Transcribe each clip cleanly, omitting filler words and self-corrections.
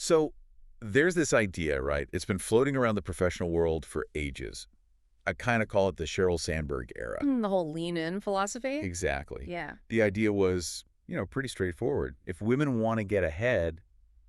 So there's this idea, right? It's been floating around the professional world for ages. I kind of call it the Sheryl Sandberg era. The whole lean-in philosophy? Exactly. Yeah. The idea was, pretty straightforward. If women want to get ahead,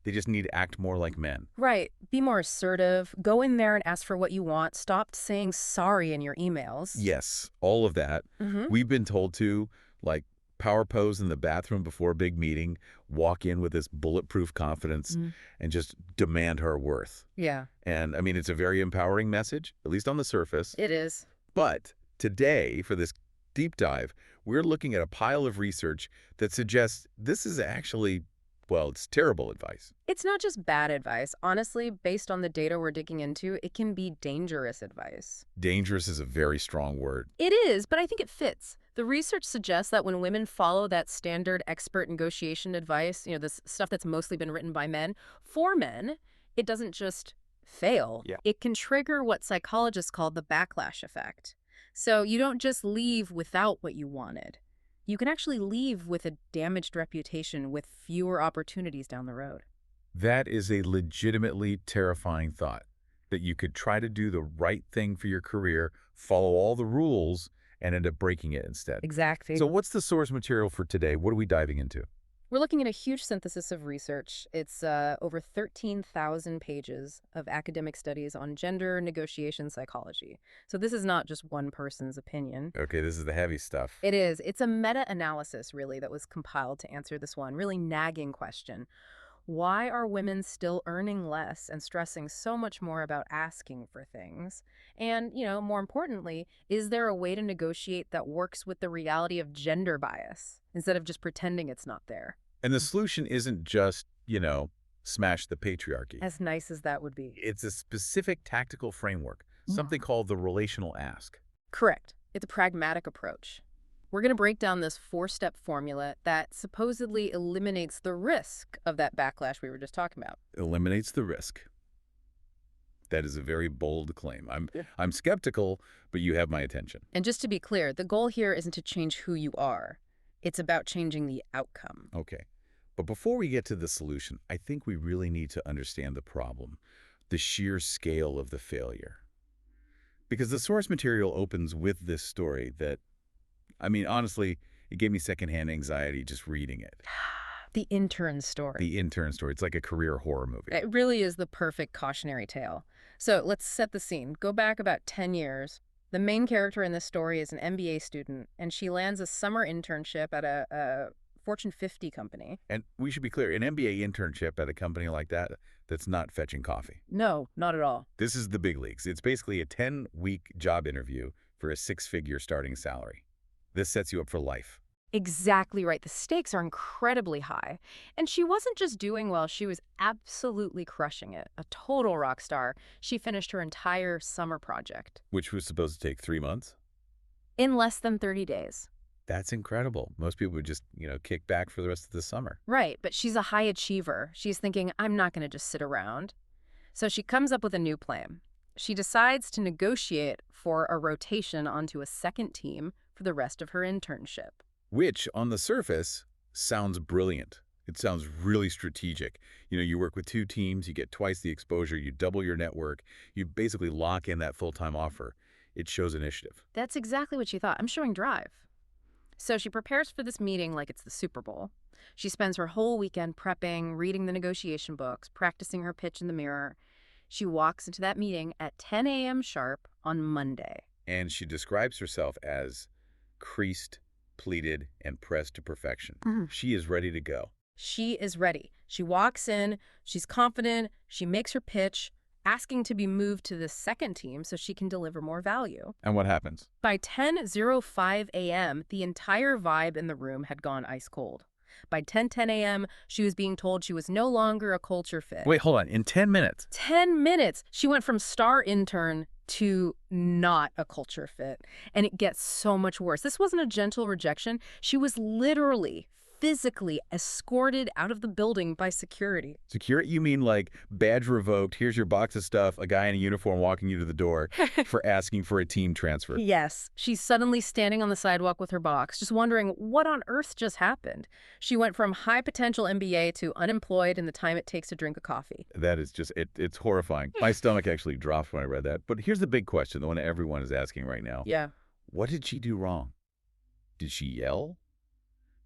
they just need to act more like men. Right. Be more assertive. Go in there and ask for what you want. Stop saying sorry in your emails. Yes, all of that. Mm-hmm. We've been told to, like, power pose in the bathroom before a big meeting, walk in with this bulletproof confidence, and just demand our worth. Yeah. And, I mean, it's a very empowering message, at least on the surface. It is. But today, for this deep dive, we're looking at a pile of research that suggests this is actually, well, it's terrible advice. It's not just bad advice. Honestly, based on the data we're digging into, it can be dangerous advice. Dangerous is a very strong word. It is, but I think it fits. The research suggests that when women follow that standard expert negotiation advice, this stuff that's mostly been written by men, for men, it doesn't just fail. Yeah. It can trigger what psychologists call the backlash effect. So you don't just leave without what you wanted. You can actually leave with a damaged reputation with fewer opportunities down the road. That is a legitimately terrifying thought, that you could try to do the right thing for your career, follow all the rules, and end up breaking it instead. Exactly. So what's the source material for today? What are we diving into? We're looking at a huge synthesis of research. It's over 13,000 pages of academic studies on gender negotiation psychology. So this is not just one person's opinion. Okay, this is the heavy stuff. It is. It's a meta-analysis, really, that was compiled to answer this one really nagging question. Why are women still earning less and stressing so much more about asking for things? And, more importantly, is there a way to negotiate that works with the reality of gender bias instead of just pretending it's not there? And the solution isn't just, smash the patriarchy. As nice as that would be. It's a specific tactical framework, something called the relational ask. Correct. It's a pragmatic approach. We're going to break down this 4-step formula that supposedly eliminates the risk of that backlash we were just talking about. Eliminates the risk. That is a very bold claim. I'm skeptical, but you have my attention. And just to be clear, the goal here isn't to change who you are. It's about changing the outcome. Okay. But before we get to the solution, I think we really need to understand the problem, the sheer scale of the failure. Because the source material opens with this story that, honestly, it gave me secondhand anxiety just reading it. The intern story. The intern story. It's like a career horror movie. It really is the perfect cautionary tale. So let's set the scene. Go back about 10 years. The main character in this story is an MBA student, and she lands a summer internship at a Fortune 50 company. And we should be clear, an MBA internship at a company like that's not fetching coffee. No, not at all. This is the big leagues. It's basically a 10-week job interview for a 6-figure starting salary. This sets you up for life. Exactly right. The stakes are incredibly high. And she wasn't just doing well, she was absolutely crushing it. A total rock star. She finished her entire summer project. Which was supposed to take 3 months? In less than 30 days. That's incredible. Most people would just, kick back for the rest of the summer. Right, but she's a high achiever. She's thinking, I'm not going to just sit around. So she comes up with a new plan. She decides to negotiate for a rotation onto a second team for the rest of her internship. Which, on the surface, sounds brilliant. It sounds really strategic. You work with 2 teams, you get twice the exposure, you double your network, you basically lock in that full-time offer. It shows initiative. That's exactly what she thought. I'm showing drive. So she prepares for this meeting like it's the Super Bowl. She spends her whole weekend prepping, reading the negotiation books, practicing her pitch in the mirror. She walks into that meeting at 10 a.m. sharp on Monday. And she describes herself as creased, pleated, and pressed to perfection. She is ready to go. She is ready. She walks in, she's confident, she makes her pitch, asking to be moved to the second team so she can deliver more value. And what happens? By 10:05 a.m., the entire vibe in the room had gone ice cold. By 10:10 a.m., she was being told she was no longer a culture fit. Wait, hold on. In 10 minutes? 10 minutes! She went from star intern to not a culture fit. And it gets so much worse. This wasn't a gentle rejection. She was literally physically escorted out of the building by security. Security? You mean like badge revoked, here's your box of stuff, a guy in a uniform walking you to the door for asking for a team transfer. Yes, she's suddenly standing on the sidewalk with her box, just wondering what on earth just happened. She went from high potential MBA to unemployed in the time it takes to drink a coffee. That is just, it's horrifying. My stomach actually dropped when I read that. But here's the big question, the one everyone is asking right now. Yeah. What did she do wrong? Did she yell?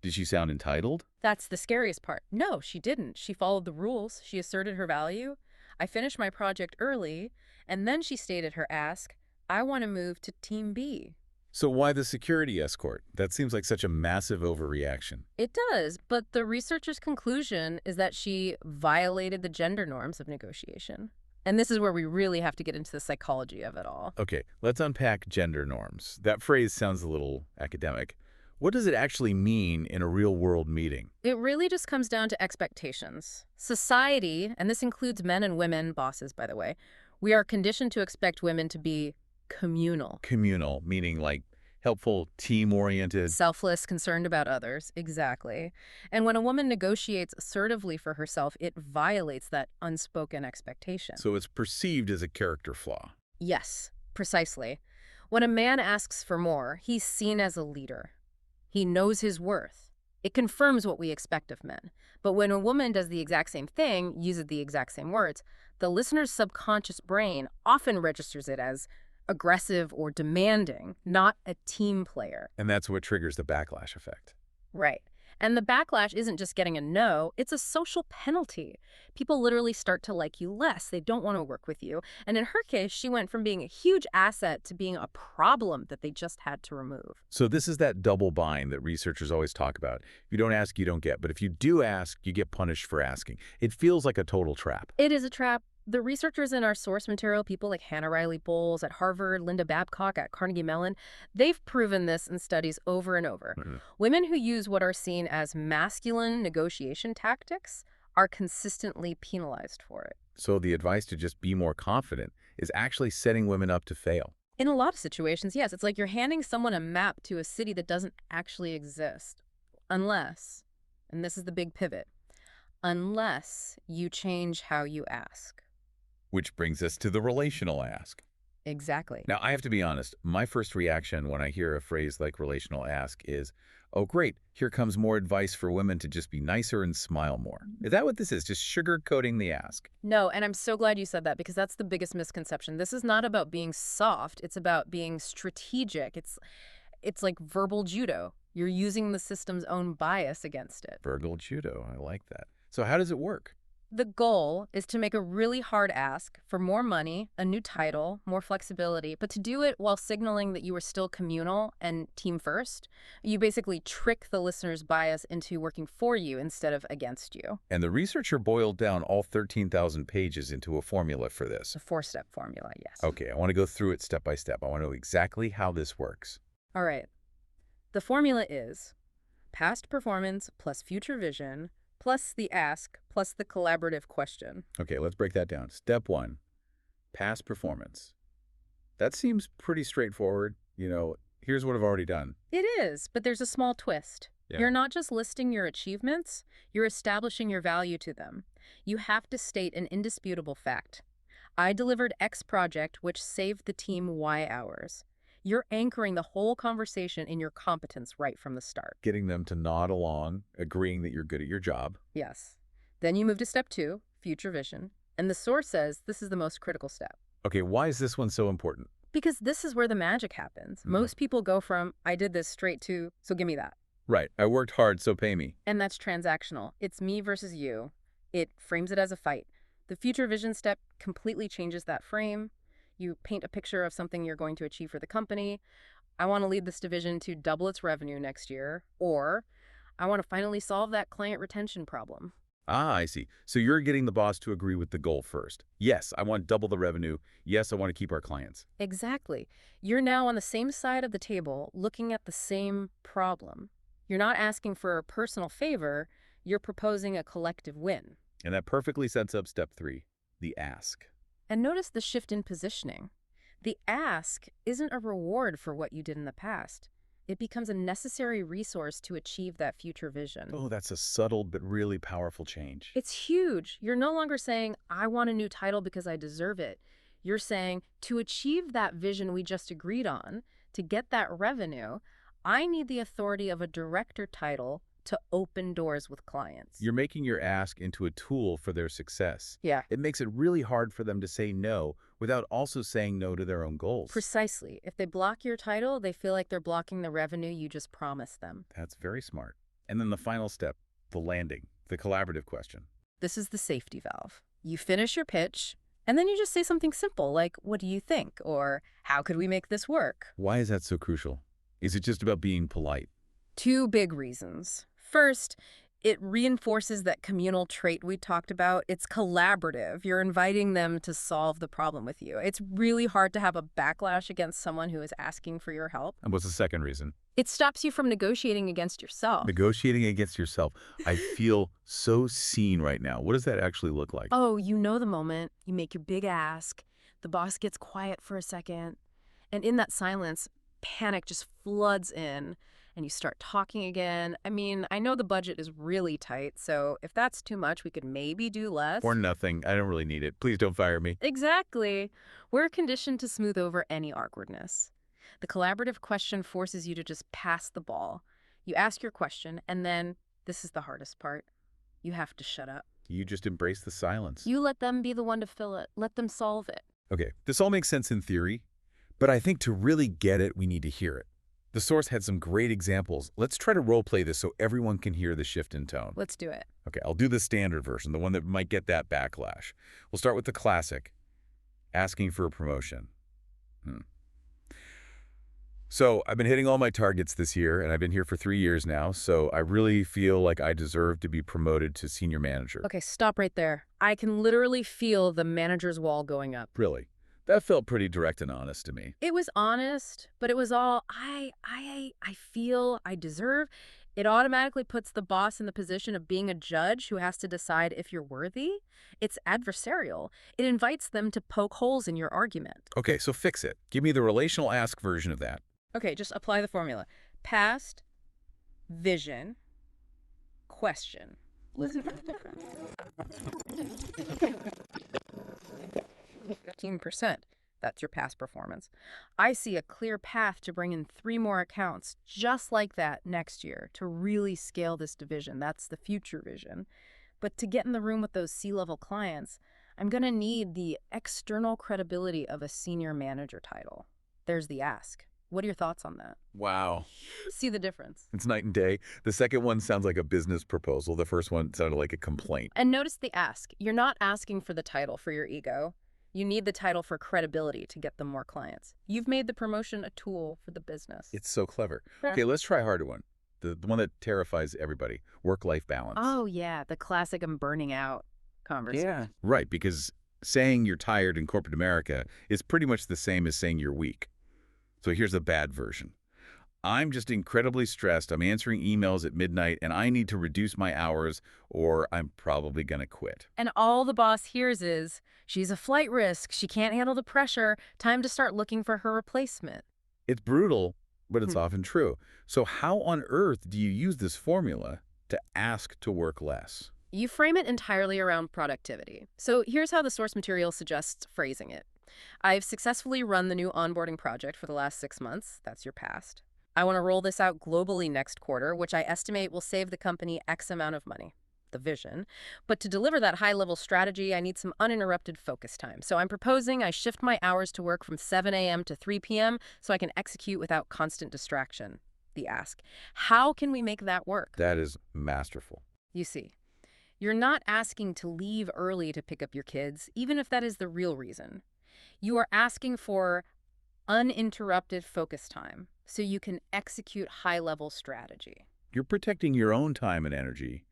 Did she sound entitled? That's the scariest part. No, she didn't. She followed the rules. She asserted her value. I finished my project early, and then she stated her ask, I want to move to Team B. So why the security escort? That seems like such a massive overreaction. It does, but the researcher's conclusion is that she violated the gender norms of negotiation. And this is where we really have to get into the psychology of it all. Okay, let's unpack gender norms. That phrase sounds a little academic. What does it actually mean in a real-world meeting? It really just comes down to expectations. Society, and this includes men and women, bosses, by the way, we are conditioned to expect women to be communal. Communal, meaning like helpful, team-oriented. Selfless, concerned about others. Exactly. And when a woman negotiates assertively for herself, it violates that unspoken expectation. So it's perceived as a character flaw. Yes, precisely. When a man asks for more, he's seen as a leader. He knows his worth. It confirms what we expect of men. But when a woman does the exact same thing, uses the exact same words, the listener's subconscious brain often registers it as aggressive or demanding, not a team player. And that's what triggers the backlash effect. Right. And the backlash isn't just getting a no, it's a social penalty. People literally start to like you less. They don't want to work with you. And in her case, she went from being a huge asset to being a problem that they just had to remove. So this is that double bind that researchers always talk about. If you don't ask, you don't get. But if you do ask, you get punished for asking. It feels like a total trap. It is a trap. The researchers in our source material, people like Hannah Riley Bowles at Harvard, Linda Babcock at Carnegie Mellon, they've proven this in studies over and over. Women who use what are seen as masculine negotiation tactics are consistently penalized for it. So the advice to just be more confident is actually setting women up to fail. In a lot of situations, yes. It's like you're handing someone a map to a city that doesn't actually exist. Unless, and this is the big pivot, unless you change how you ask. Which brings us to the relational ask. Exactly. Now, I have to be honest. My first reaction when I hear a phrase like relational ask is, oh, great, here comes more advice for women to just be nicer and smile more. Is that what this is? Just sugarcoating the ask? No, and I'm so glad you said that because that's the biggest misconception. This is not about being soft. It's about being strategic. It's like verbal judo. You're using the system's own bias against it. Verbal judo. I like that. So how does it work? The goal is to make a really hard ask for more money, a new title, more flexibility, but to do it while signaling that you are still communal and team first. You basically trick the listener's bias into working for you instead of against you. And the researcher boiled down all 13,000 pages into a formula for this. A 4-step formula, yes. Okay, I want to go through it step by step. I want to know exactly how this works. All right. The formula is past performance plus future vision plus the ask, plus the collaborative question. Okay, let's break that down. Step 1, past performance. That seems pretty straightforward. Here's what I've already done. It is, but there's a small twist. Yeah. You're not just listing your achievements, you're establishing your value to them. You have to state an indisputable fact. I delivered X project which saved the team Y hours. You're anchoring the whole conversation in your competence right from the start. Getting them to nod along, agreeing that you're good at your job. Yes. Then you move to step 2, future vision. And the source says this is the most critical step. Okay, why is this one so important? Because this is where the magic happens. Most people go from, I did this, straight to, so give me that. Right. I worked hard, so pay me. And that's transactional. It's me versus you. It frames it as a fight. The future vision step completely changes that frame. You paint a picture of something you're going to achieve for the company. I want to lead this division to double its revenue next year. Or I want to finally solve that client retention problem. Ah, I see. So you're getting the boss to agree with the goal first. Yes, I want double the revenue. Yes, I want to keep our clients. Exactly. You're now on the same side of the table looking at the same problem. You're not asking for a personal favor. You're proposing a collective win. And that perfectly sets up step 3, the ask. And notice the shift in positioning. The ask isn't a reward for what you did in the past. It becomes a necessary resource to achieve that future vision. Oh, that's a subtle but really powerful change. It's huge. You're no longer saying, I want a new title because I deserve it. You're saying, to achieve that vision we just agreed on, to get that revenue, I need the authority of a director title to open doors with clients. You're making your ask into a tool for their success. Yeah. It makes it really hard for them to say no without also saying no to their own goals. Precisely. If they block your title, they feel like they're blocking the revenue you just promised them. That's very smart. And then the final step, the landing, the collaborative question. This is the safety valve. You finish your pitch, and then you just say something simple like, what do you think? Or how could we make this work? Why is that so crucial? Is it just about being polite? Two big reasons. First, it reinforces that communal trait we talked about. It's collaborative. You're inviting them to solve the problem with you. It's really hard to have a backlash against someone who is asking for your help. And what's the second reason? It stops you from negotiating against yourself. Negotiating against yourself. I feel so seen right now. What does that actually look like? Oh, you know the moment. You make your big ask. The boss gets quiet for a second. And in that silence, panic just floods in. And you start talking again. I mean, I know the budget is really tight, so if that's too much, we could maybe do less. Or nothing. I don't really need it. Please don't fire me. Exactly. We're conditioned to smooth over any awkwardness. The collaborative question forces you to just pass the ball. You ask your question, and then, this is the hardest part, you have to shut up. You just embrace the silence. You let them be the one to fill it. Let them solve it. Okay, this all makes sense in theory, but I think to really get it, we need to hear it. The source had some great examples. Let's try to role play this so everyone can hear the shift in tone. Let's do it. Okay, I'll do the standard version, the one that might get that backlash. We'll start with the classic, asking for a promotion. So I've been hitting all my targets this year, and I've been here for 3 years now, so I really feel like I deserve to be promoted to senior manager. Okay, stop right there. I can literally feel the manager's wall going up. Really? That felt pretty direct and honest to me. It was honest, but it was all, I feel I deserve. It automatically puts the boss in the position of being a judge who has to decide if you're worthy. It's adversarial. It invites them to poke holes in your argument. Okay, so fix it. Give me the relational ask version of that. Okay, just apply the formula. Past, vision, question. 15%. That's your past performance. I see a clear path to bring in 3 more accounts just like that next year to really scale this division. That's the future vision. But to get in the room with those C-level clients, I'm going to need the external credibility of a senior manager title. There's the ask. What are your thoughts on that? Wow. See the difference. It's night and day. The second one sounds like a business proposal. The first one sounded like a complaint. And notice the ask. You're not asking for the title for your ego. You need the title for credibility to get them more clients. You've made the promotion a tool for the business. It's so clever. Okay, let's try a harder one. The one that terrifies everybody. Work-life balance. Oh, yeah. The classic I'm burning out conversation. Yeah. Right, because saying you're tired in corporate America is pretty much the same as saying you're weak. So here's the bad version. I'm just incredibly stressed. I'm answering emails at midnight, and I need to reduce my hours, or I'm probably going to quit. And all the boss hears is, she's a flight risk. She can't handle the pressure. Time to start looking for her replacement. It's brutal, but it's often true. So how on earth do you use this formula to ask to work less? You frame it entirely around productivity. So here's how the source material suggests phrasing it. I've successfully run the new onboarding project for the last 6 months. That's your past. I want to roll this out globally next quarter, which I estimate will save the company X amount of money. The vision. But to deliver that high-level strategy, I need some uninterrupted focus time. So I'm proposing I shift my hours to work from 7 a.m. to 3 p.m. so I can execute without constant distraction. The ask. How can we make that work? That is masterful. You see, you're not asking to leave early to pick up your kids, even if that is the real reason. You are asking for uninterrupted focus time so you can execute high-level strategy. You're protecting your own time and energy,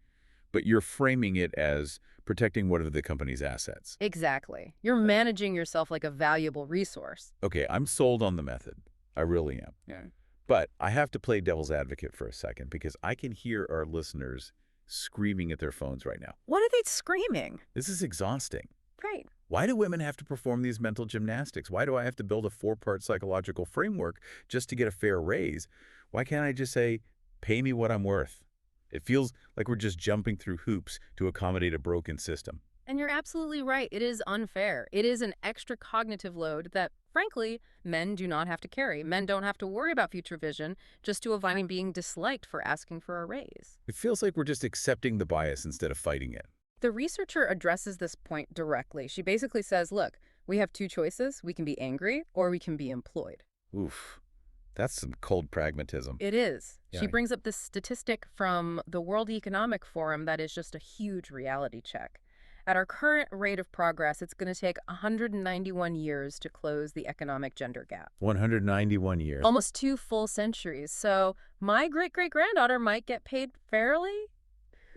but you're framing it as protecting one of the company's assets. Exactly. You're managing yourself like a valuable resource. Okay, I'm sold on the method. I really am. Yeah. But I have to play devil's advocate for a second because I can hear our listeners screaming at their phones right now. What are they screaming? This is exhausting. Right. Why do women have to perform these mental gymnastics? Why do I have to build a four-part psychological framework just to get a fair raise? Why can't I just say, pay me what I'm worth? It feels like we're just jumping through hoops to accommodate a broken system. And you're absolutely right. It is unfair. It is an extra cognitive load that, frankly, men do not have to carry. Men don't have to worry about future vision just to avoid being disliked for asking for a raise. It feels like we're just accepting the bias instead of fighting it. The researcher addresses this point directly. She basically says, look, we have two choices. We can be angry or we can be employed. Oof, that's some cold pragmatism. It is. Yeah. She brings up this statistic from the World Economic Forum that is just a huge reality check. At our current rate of progress, it's going to take 191 years to close the economic gender gap. 191 years. Almost 2 full centuries. So my great-great-granddaughter might get paid fairly?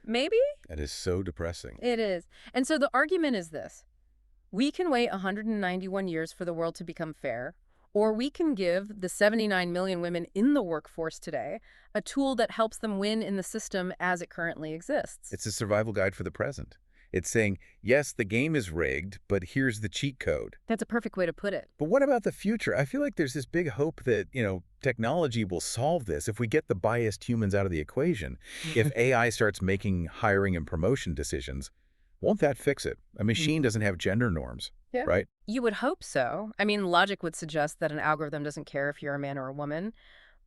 Maybe? That is so depressing. It is. And so the argument is this. We can wait 191 years for the world to become fair, or we can give the 79 million women in the workforce today a tool that helps them win in the system as it currently exists. It's a survival guide for the present. It's saying, yes, the game is rigged, but here's the cheat code. That's a perfect way to put it. But what about the future? I feel like there's this big hope that, technology will solve this if we get the biased humans out of the equation. If AI starts making hiring and promotion decisions, won't that fix it? A machine doesn't have gender norms, Yeah. right? You would hope so. I mean, logic would suggest that an algorithm doesn't care if you're a man or a woman,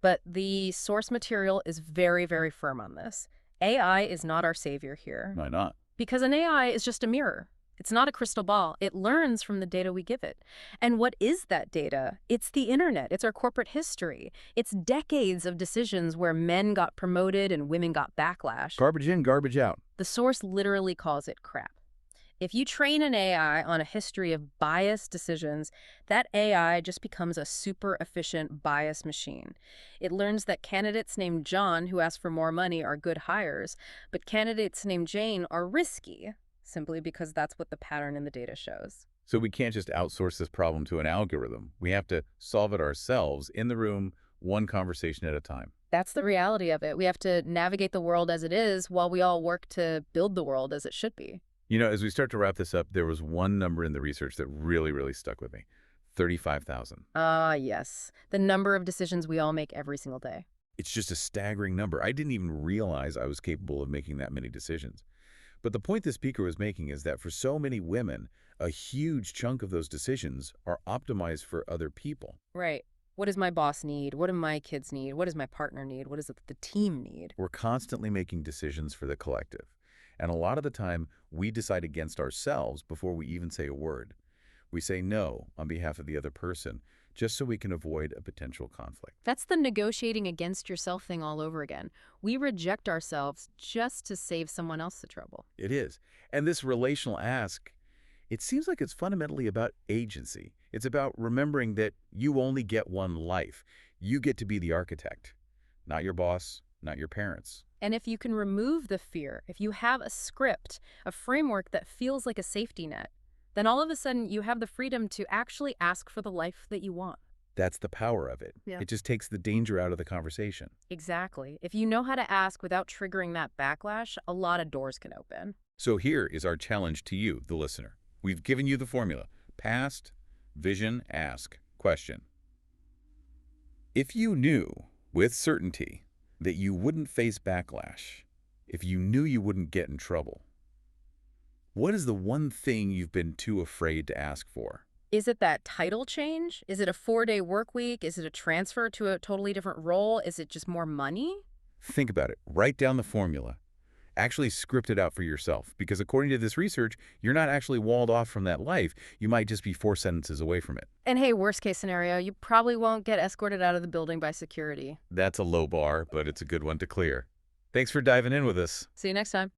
but the source material is very, very firm on this. AI is not our savior here. Why not? Because an AI is just a mirror. It's not a crystal ball. It learns from the data we give it. And what is that data? It's the internet. It's our corporate history. It's decades of decisions where men got promoted and women got backlash. Garbage in, garbage out. The source literally calls it crap. If you train an AI on a history of biased decisions, that AI just becomes a super efficient bias machine. It learns that candidates named John who ask for more money are good hires, but candidates named Jane are risky, simply because that's what the pattern in the data shows. So we can't just outsource this problem to an algorithm. We have to solve it ourselves in the room, one conversation at a time. That's the reality of it. We have to navigate the world as it is while we all work to build the world as it should be. As we start to wrap this up, there was one number in the research that really, really stuck with me. 35,000. Ah, yes. The number of decisions we all make every single day. It's just a staggering number. I didn't even realize I was capable of making that many decisions. But the point the speaker was making is that for so many women, a huge chunk of those decisions are optimized for other people. Right. What does my boss need? What do my kids need? What does my partner need? What does the team need? We're constantly making decisions for the collective. And a lot of the time, we decide against ourselves before we even say a word. We say no on behalf of the other person, just so we can avoid a potential conflict. That's the negotiating against yourself thing all over again. We reject ourselves just to save someone else the trouble. It is. And this relational ask, it seems like it's fundamentally about agency. It's about remembering that you only get one life. You get to be the architect, not your boss, not your parents. And if you can remove the fear, if you have a script, a framework that feels like a safety net, then all of a sudden you have the freedom to actually ask for the life that you want. That's the power of it. Yeah. It just takes the danger out of the conversation. Exactly. If you know how to ask without triggering that backlash, a lot of doors can open. So here is our challenge to you, the listener. We've given you the formula. Past, vision, ask, question. If you knew with certainty that you wouldn't face backlash, if you knew you wouldn't get in trouble, what is the one thing you've been too afraid to ask for? Is it that title change? Is it a 4-day work week? Is it a transfer to a totally different role? Is it just more money? Think about it. Write down the formula. Actually script it out for yourself, because according to this research, you're not actually walled off from that life. You might just be 4 sentences away from it. And hey, worst case scenario, you probably won't get escorted out of the building by security. That's a low bar, but it's a good one to clear. Thanks for diving in with us. See you next time.